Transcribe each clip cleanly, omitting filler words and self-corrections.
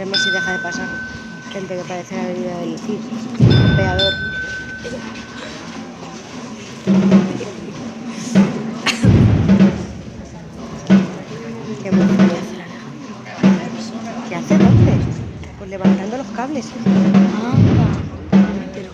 veremos si deja de pasar gente que parece la bebida del CID, peador. Qué buen follazo, la Aleja. ¿Qué hace dónde? Pues levantando los cables, hijo. Anda. Pero...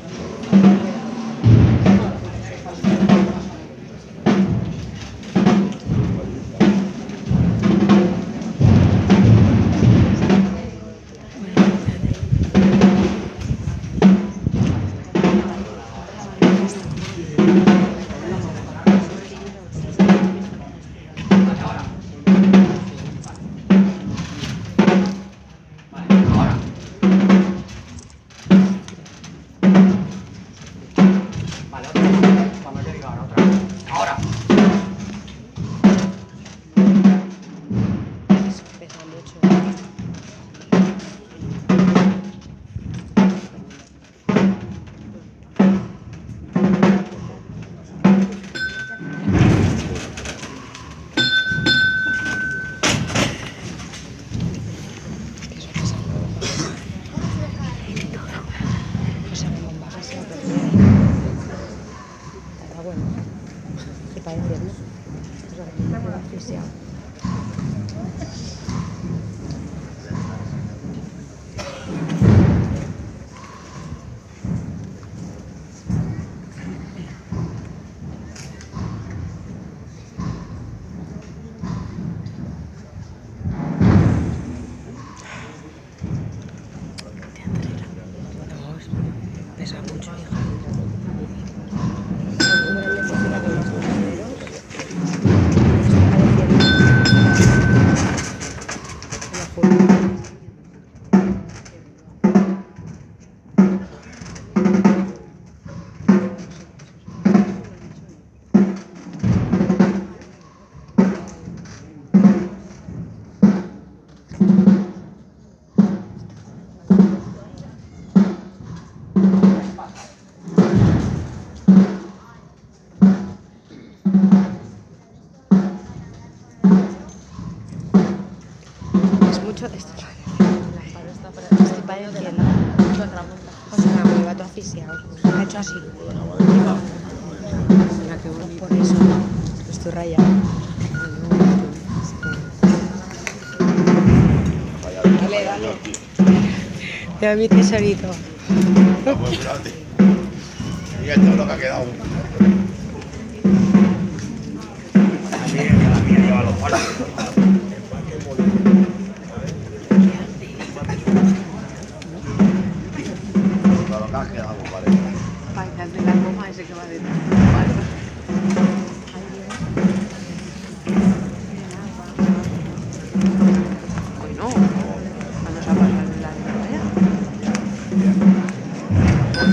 Pesa mucho. Bueno, y para invierno, pues a ver, me quedo asfixiado. No, pesa mucho, hija. Es mucho de esto. Estoy padeciendo. O sea, me va todo asfixiado. Me ha hecho así. Mira qué bonito. Por eso estoy rayada. Dale, dale. Mira mi tesorito. Muy grande. Y esto es lo que ha quedado. Así es que la mía lleva los palos.